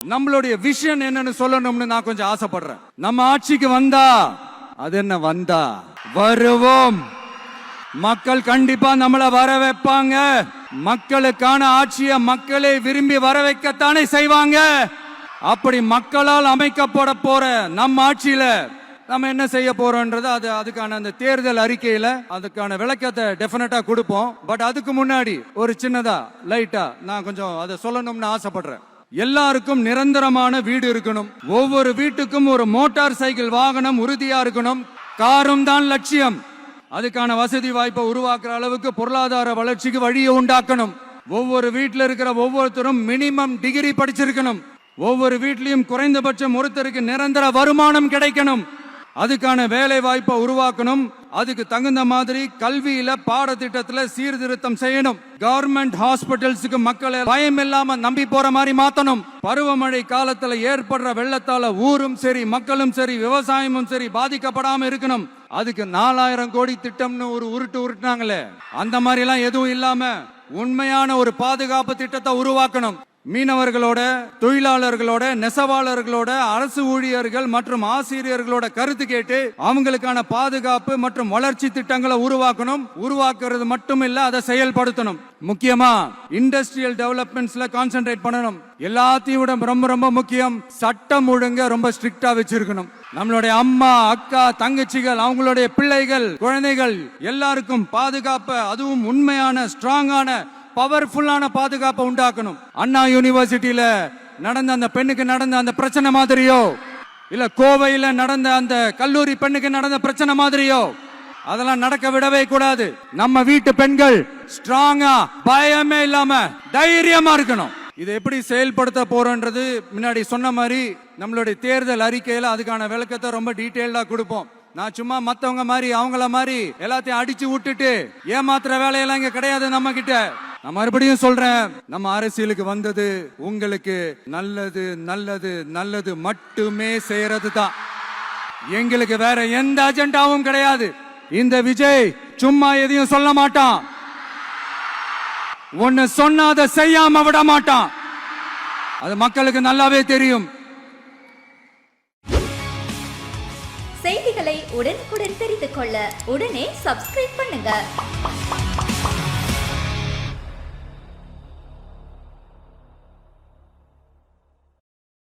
நம்மளுடைய விஷன் என்னன்னு சொல்லணும்னு நான் கொஞ்சம் ஆசைப்படுறேன். நம்ம ஆட்சிக்கு வந்தா அது என்ன வந்தா வருவோம். மக்கள் கண்டிப்பா நம்மள வர வைப்பாங்க. மக்களுக்கான ஆட்சியை மக்களே விரும்பி வர வைக்கத்தானே செய்வாங்க. அப்படி மக்களால் அமைக்கப்பட போற நம்ம ஆட்சியில நம்ம என்ன செய்ய போறோம்ன்றது அதுக்கான அந்த தேர்தல் அறிக்கையில அதுக்கான விளக்கத்தை டெஃபினட்டா கொடுப்போம். பட் அதுக்கு முன்னாடி ஒரு சின்னதா லைட்டா நான் கொஞ்சம் அதை சொல்லணும்னு ஆசைப்படுறேன். எல்லாருக்கும் நிரந்தரமான வீடு இருக்கணும். ஒவ்வொரு வீட்டுக்கும் ஒரு மோட்டார் சைக்கிள் வாகனம் உறுதியா இருக்கணும். காரும் தான் லட்சியம். அதுக்கான வசதி வாய்ப்பை உருவாக்குற அளவுக்கு பொருளாதார வளர்ச்சிக்கு வழியை உண்டாக்கணும். ஒவ்வொரு வீட்டில் இருக்கிற ஒவ்வொருத்தரும் மினிமம் டிகிரி படிச்சிருக்கணும். ஒவ்வொரு வீட்லயும் குறைந்தபட்சம் ஒருத்தருக்கு நிரந்தர வருமானம் கிடைக்கணும். அதுக்கான வேலை வாய்ப்பை உருவாக்கணும். அதுக்கு தகுந்த மாதிரி கல்வியில பாடத்திட்டத்துல சீர்திருத்தம் செய்யணும். கவர்மெண்ட் ஹாஸ்பிட்டல்ஸுக்கு மக்களை பயம் இல்லாம நம்பி போற மாதிரி மாத்தணும். பருவமழை காலத்துல ஏற்படுற வெள்ளத்தால ஊரும் சரி மக்களும் சரி விவசாயமும் சரி பாதிக்கப்படாம இருக்கணும். அதுக்கு 4000 கோடி திட்டம்னு ஒரு உருட்டுனாங்களே, அந்த மாதிரி எல்லாம் எதுவும் இல்லாம உண்மையான ஒரு பாதுகாப்பு திட்டத்தை உருவாக்கணும். மீனவர்களோட, தொழிலாளர்களோட, நெசவாளர்களோட, அரசு ஊழியர்கள் மற்றும் ஆசிரியர்களோட கருத்து கேட்டு அவங்களுக்கான பாதுகாப்பு மற்றும் வளர்ச்சி திட்டங்களை உருவாக்கணும். உருவாக்குறது மட்டும் இல்ல, அதை செயல்படுத்தணும். முக்கியமா இண்டஸ்ட்ரியல் டெவலப்மெண்ட்ஸ்ல கான்சென்ட்ரேட் பண்ணணும். எல்லாத்தையும் விட ரொம்ப ரொம்ப முக்கியம், சட்டம் ஒழுங்க ரொம்ப ஸ்ட்ரிக்டா வச்சிருக்கணும். நம்மளுடைய அம்மா, அக்கா, தங்கச்சிகள், அவங்களுடைய பிள்ளைகள், குழந்தைகள் எல்லாருக்கும் பாதுகாப்பு, அதுவும் உண்மையான ஸ்ட்ராங்கான பவர்ஃபுல்லான பாதுகாப்பை உண்டாக்கணும். அண்ணா யூனிவர்சிட்டியில நடந்த அந்த பெண்ணுக்கு நடந்த அந்த பிரச்சனை மாதிரியோ, இல்ல கோவையில நடந்த அந்த கல்லூரி பெண்ணுக்கு நடந்த பிரச்சனை மாதிரியோ அதெல்லாம் நடக்க விடவே கூடாது. நம்ம வீட்டு பெண்கள் ஸ்ட்ராங்கா, பயமே இல்லாம தைரியமா இருக்கணும். இதை எப்படி செயல்படுத்த போறோன்றது முன்னாடி சொன்ன மாதிரி நம்மளுடைய தேர்தல் அறிக்கையில அதுக்கான விளக்கத்தை ரொம்ப டீடைல்டா கொடுப்போம். நான் சும்மா மத்தவங்க மாதிரி அவங்கள மாதிரி எல்லாத்தையும் அடிச்சு விட்டுட்டு ஏமாத்துற வேலையெல்லாம் இங்க கிடையாது நம்ம கிட்ட. நான் மறுபடியும் சொல்றேன், நம்ம அரசியலுக்கு வந்தது உங்களுக்கு நல்லது நல்லது நல்லது மட்டுமே செய்யறது தான். எங்களுக்கு வேற எந்த அஜெண்டாவும் கிடையாது. இந்த விஜய் சும்மா எதையும் சொல்ல மாட்டான். ஒன்னு சொன்னா அதை செய்யாம விட மாட்டான். அது மக்களுக்கு நல்லாவே தெரியும். செய்திகளை உடனுக்குடன் தெரிந்து கொள்ள உடனே சப்ஸ்கிரைப் பண்ணுங்க.